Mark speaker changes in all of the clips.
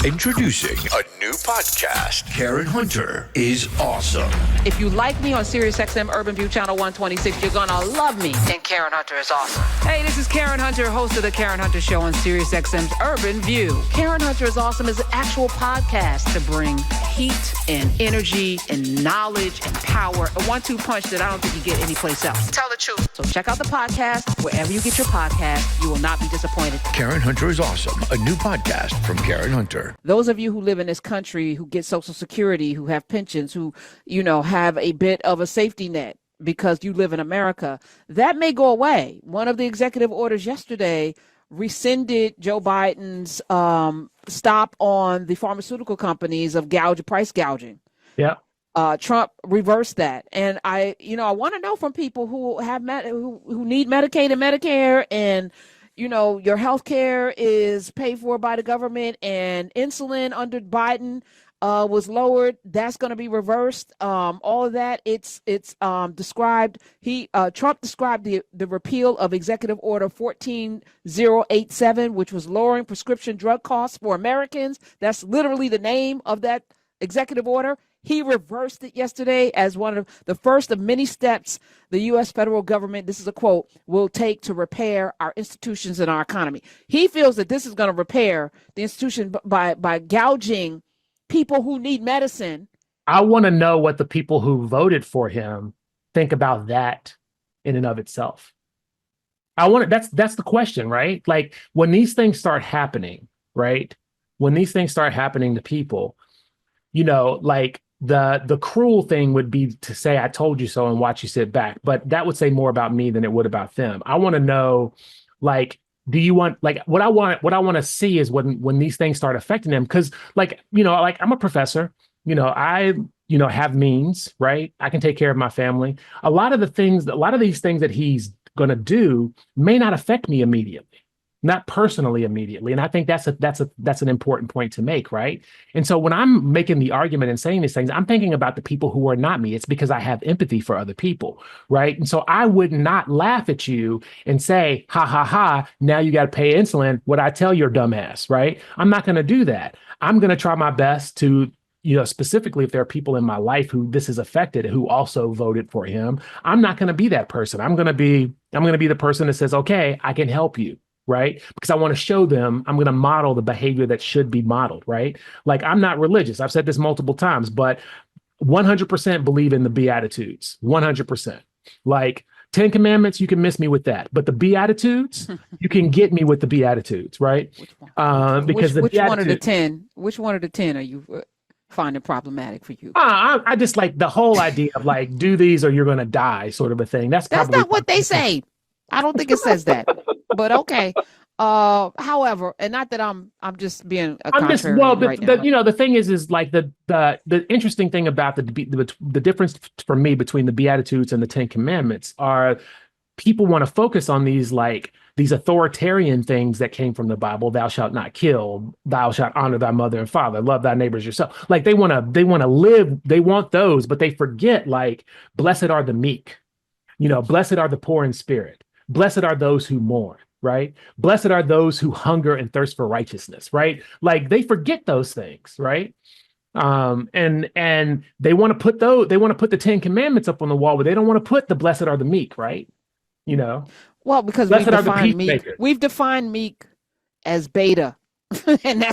Speaker 1: Introducing a new podcast. Karen Hunter is awesome.
Speaker 2: If you like me on SiriusXM Urban View Channel 126, you're gonna love me. And Karen Hunter is awesome. Hey, this is Karen Hunter, host of the Karen Hunter Show on SiriusXM's Urban View. Karen Hunter is awesome is an actual podcast to bring heat and energy and knowledge and power. A 1-2 punch that I don't think you get anyplace else. Tell the truth. So check out the podcast wherever you get your podcast. You will not be disappointed.
Speaker 1: Karen Hunter is awesome. A new podcast from Karen Hunter.
Speaker 2: Those of you who live in this country, who get Social Security, who have pensions, who, have a bit of a safety net because you live in America, that may go away. One of the executive orders yesterday rescinded Joe Biden's stop on the pharmaceutical companies of price gouging.
Speaker 3: Yeah.
Speaker 2: Trump reversed that. And I want to know from people who have who need Medicaid and Medicare, and your health care is paid for by the government, and insulin under Biden was lowered. That's going to be reversed. All of that. It's described. Trump described the repeal of Executive Order 14087, which was lowering prescription drug costs for Americans. That's literally the name of that executive order. He reversed it yesterday as one of the first of many steps the U.S. federal government, this is a quote, will take to repair our institutions and our economy. He feels that this is going to repair the institution by gouging people who need medicine.
Speaker 3: I want to know what the people who voted for him think about that in and of itself. That's the question, right? Like when these things start happening, right? When these things start happening to people, like the cruel thing would be to say, I told you so and watch you sit back. But that would say more about me than it would about them. I want to know, like, do you want, like, what I want to see is when these things start affecting them. Cause like I'm a professor, I have means, right? I can take care of my family. A lot of these things that he's going to do may not affect me immediately. Not personally immediately. And I think that's an important point to make, right? And so when I'm making the argument and saying these things, I'm thinking about the people who are not me. It's because I have empathy for other people, right? And so I would not laugh at you and say, ha, ha, ha, now you got to pay insulin, what I tell your dumb ass, right? I'm not going to do that. I'm going to try my best to, specifically if there are people in my life who this is affected, who also voted for him, I'm not going to be that person. I'm going to be the person that says, okay, I can help you. Right? Because I want to show them, I'm going to model the behavior that should be modeled, right? Like I'm not religious. I've said this multiple times, but 100% believe in the Beatitudes, 100%. Like 10 Commandments, you can miss me with that. But the Beatitudes, you can get me with the Beatitudes, right? Because which one of the 10 are you finding problematic for you? I just like the whole idea of like, do these or you're going to die sort of a thing. That's
Speaker 2: not what they say. I don't think it says that, but okay. However, and not that I'm just being a contrarian right now.
Speaker 3: The thing is like the interesting thing about the difference for me between the Beatitudes and the 10 Commandments are people want to focus on these authoritarian things that came from the Bible. Thou shalt not kill, thou shalt honor thy mother and father, love thy neighbors yourself. Like they want to live, they want those, but they forget like, blessed are the meek, blessed are the poor in spirit. Blessed are those who mourn, right? Blessed are those who hunger and thirst for righteousness, right? Like they forget those things, right? And they want to put the 10 Commandments up on the wall, but they don't want to put the blessed are the meek, right?
Speaker 2: Well, because we've defined meek as beta, and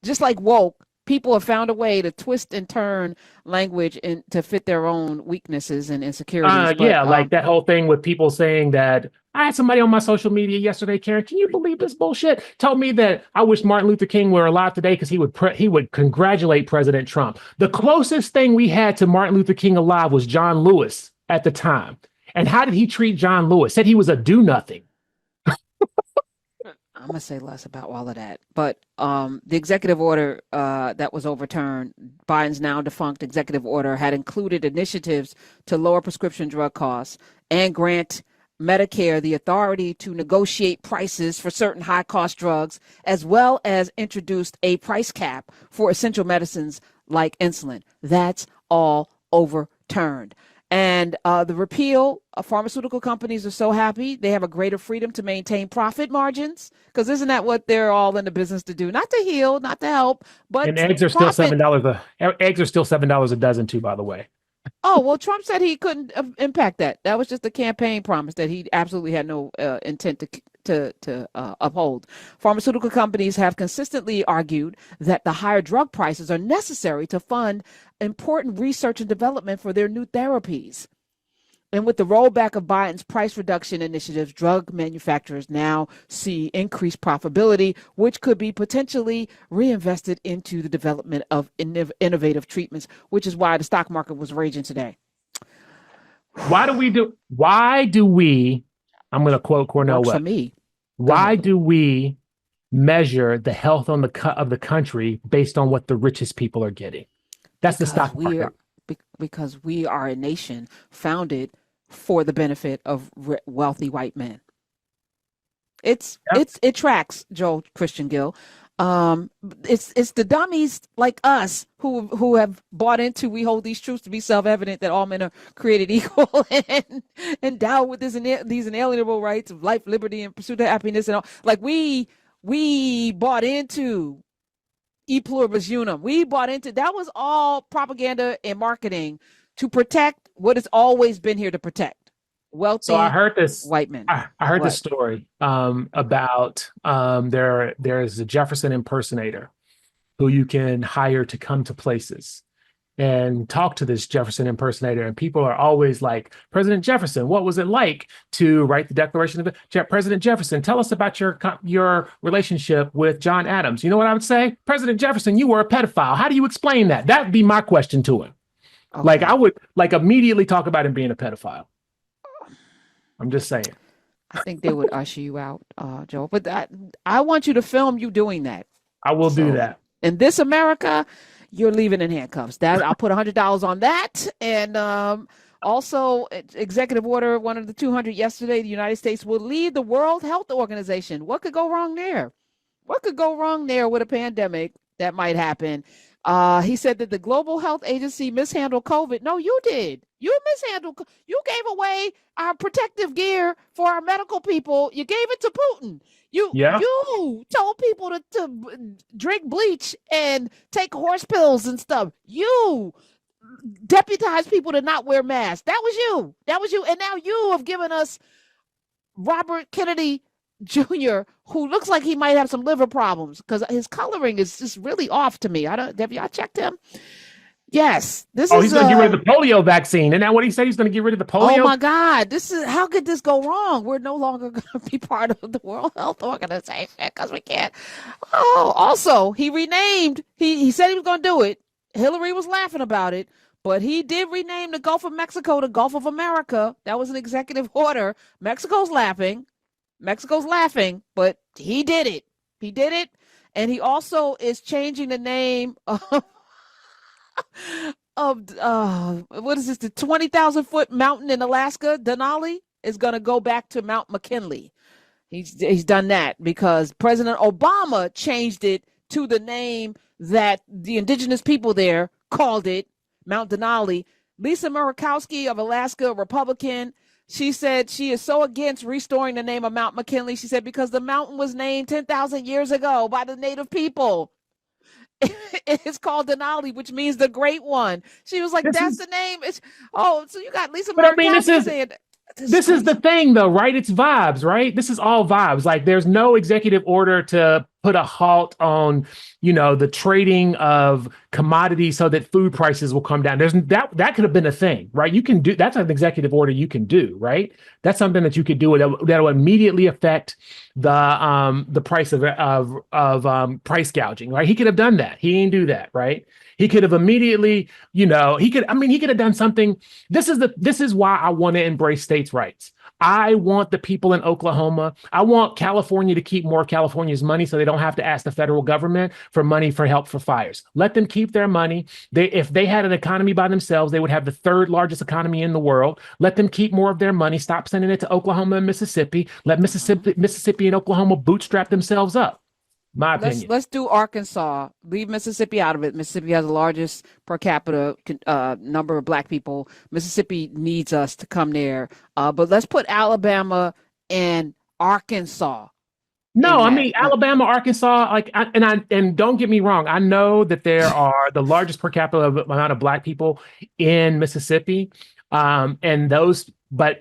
Speaker 2: just like woke. People have found a way to twist and turn language and to fit their own weaknesses and insecurities.
Speaker 3: Like that whole thing with people saying that I had somebody on my social media yesterday, Karen, can you believe this bullshit? Told me that I wish Martin Luther King were alive today because he would congratulate President Trump. The closest thing we had to Martin Luther King alive was John Lewis at the time. And how did he treat John Lewis? Said he was a do-nothing.
Speaker 2: I'm going to say less about all of that. But the executive order that was overturned, Biden's now defunct executive order, had included initiatives to lower prescription drug costs and grant Medicare the authority to negotiate prices for certain high-cost drugs, as well as introduced a price cap for essential medicines like insulin. That's all overturned. And the repeal of pharmaceutical companies are so happy. They have a greater freedom to maintain profit margins, because isn't that what they're all in the business to do? Not to heal, not to help, but
Speaker 3: And eggs are still
Speaker 2: profit.
Speaker 3: $7. Eggs are still $7 a dozen too, by the way.
Speaker 2: Oh, well, Trump said he couldn't impact that. That was just a campaign promise that he absolutely had no intent to uphold. Pharmaceutical companies have consistently argued that the higher drug prices are necessary to fund important research and development for their new therapies. And with the rollback of Biden's price reduction initiatives, drug manufacturers now see increased profitability, which could be potentially reinvested into the development of innovative treatments, which is why the stock market was raging today.
Speaker 3: Why do we, I'm going to quote Cornell
Speaker 2: Works for
Speaker 3: West.
Speaker 2: me.
Speaker 3: Why do we measure the health of the country based on what the richest people are getting? That's the stock market.
Speaker 2: Because we are a nation founded for the benefit of wealthy white men. It tracks, Joel Christian Gill. It's the dummies like us who have bought into, we hold these truths to be self-evident, that all men are created equal and endowed with these inalienable rights of life, liberty, and pursuit of happiness, and all. Like we bought into e pluribus unum. We bought into that. Was all propaganda and marketing to protect what has always been here to protect: wealthy.
Speaker 3: So I heard this
Speaker 2: white men.
Speaker 3: I heard this story about there's a Jefferson impersonator who you can hire to come to places and talk to this Jefferson impersonator, and people are always like, President Jefferson, what was it like to write the Declaration of President Jefferson, tell us about your relationship with John Adams. You know what I would say? President Jefferson, you were a pedophile. How do you explain that? That'd be my question to him. Okay. Like I would immediately talk about him being a pedophile. I'm just saying.
Speaker 2: I think they would usher you out, Joe. But I want you to film you doing that.
Speaker 3: I will do that.
Speaker 2: In this America, you're leaving in handcuffs. That I'll put $100 on that. And also, executive order, one of the 200 yesterday, the United States will lead the World Health Organization. What could go wrong there? What could go wrong there with a pandemic that might happen? He said that the Global Health Agency mishandled COVID. No, you did. You mishandled. You gave away our protective gear for our medical people. You gave it to Putin. You told people to drink bleach and take horse pills and stuff. You deputized people to not wear masks. That was you. That was you. And now you have given us Robert Kennedy Jr., who looks like he might have some liver problems because his coloring is just really off to me. Have y'all checked him? Yes. He's
Speaker 3: going to get rid of the polio vaccine. Isn't that what he said? He's going to get rid of the polio?
Speaker 2: Oh my God. How could this go wrong? We're no longer going to be part of the World Health Organization because we can't. Oh, also, he renamed, he said he was going to do it. Hillary was laughing about it, but he did rename the Gulf of Mexico to Gulf of America. That was an executive order. Mexico's laughing, but he did it. He did it. And he also is changing the name of what is this? The 20,000 foot mountain in Alaska, Denali, is going to go back to Mount McKinley. He's done that because President Obama changed it to the name that the indigenous people there called it, Mount Denali. Lisa Murkowski of Alaska, a Republican, she said she is so against restoring the name of Mount McKinley. She said because the mountain was named 10,000 years ago by the native people. It's called Denali, which means the Great One. She was like, "That's the name." So you got Lisa Murkowski saying.
Speaker 3: This is the thing, though, right? It's vibes, right? This is all vibes. Like, there's no executive order to put a halt on, the trading of commodities so that food prices will come down. That could have been a thing, right? You can do that's an executive order you can do, right? That's something that you could do that will immediately affect the price of price gouging, right? He could have done that. He didn't do that, right? He could have immediately, he could have done something. This is why I want to embrace states' rights. I want the people in Oklahoma. I want California to keep more of California's money so they don't have to ask the federal government for money for help for fires. Let them keep their money. If they had an economy by themselves, they would have the third largest economy in the world. Let them keep more of their money. Stop sending it to Oklahoma and Mississippi. Let Mississippi and Oklahoma bootstrap themselves up. My opinion.
Speaker 2: Let's do Arkansas. Leave Mississippi out of it. Mississippi has the largest per capita number of Black people. Mississippi needs us to come there. But let's put Alabama and Arkansas.
Speaker 3: No, I mean Alabama, Arkansas, and don't get me wrong. I know that there are the largest per capita amount of Black people in Mississippi, but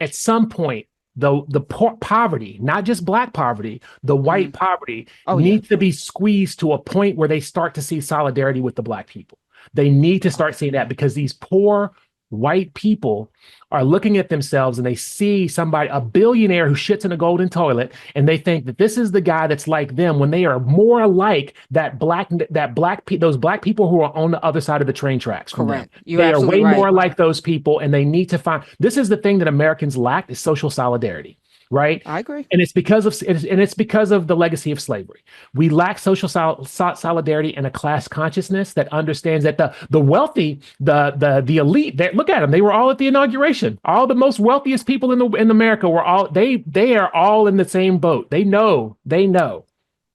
Speaker 3: at some point, the poverty, not just Black poverty, the white poverty needs to be squeezed to a point where they start to see solidarity with the Black people. They need to start seeing that, because these poor white people are looking at themselves and they see a billionaire who shits in a golden toilet, and they think that this is the guy that's like them, when they are more like those black people who are on the other side of the train tracks.
Speaker 2: Correct.
Speaker 3: They are way more like those people, and they need to find. This is the thing that Americans lack, is social solidarity. Right.
Speaker 2: I agree.
Speaker 3: And it's because of the legacy of slavery. We lack social solidarity and a class consciousness that understands that the wealthy, the elite, look at them. They were all at the inauguration. All the most wealthiest people in America were all, they are all in the same boat. They know,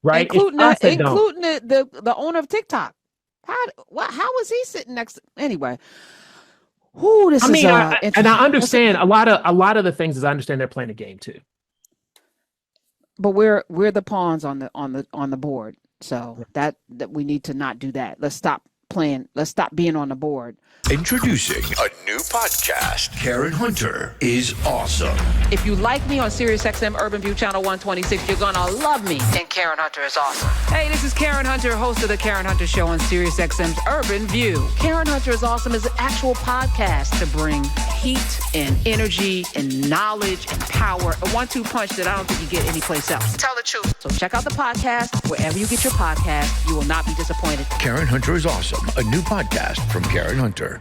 Speaker 3: right?
Speaker 2: Including the owner of TikTok. How was he sitting next to, anyway?
Speaker 3: I understand a lot of the things, is I understand they're playing a game too.
Speaker 2: But we're the pawns on the board. So that we need to not do that. Let's stop playing. Let's stop being on the board.
Speaker 1: Introducing a new podcast. Karen Hunter is awesome.
Speaker 2: If you like me on SiriusXM Urban View Channel 126, you're gonna love me. And Karen Hunter is awesome. Hey, this is Karen Hunter, host of the Karen Hunter Show on SiriusXM's Urban View. Karen Hunter is awesome is an actual podcast to bring heat and energy and knowledge and power. A 1-2 punch that I don't think you get anyplace else. Tell the truth. So check out the podcast wherever you get your podcast. You will not be disappointed.
Speaker 1: Karen Hunter is awesome. A new podcast from Karen Hunter.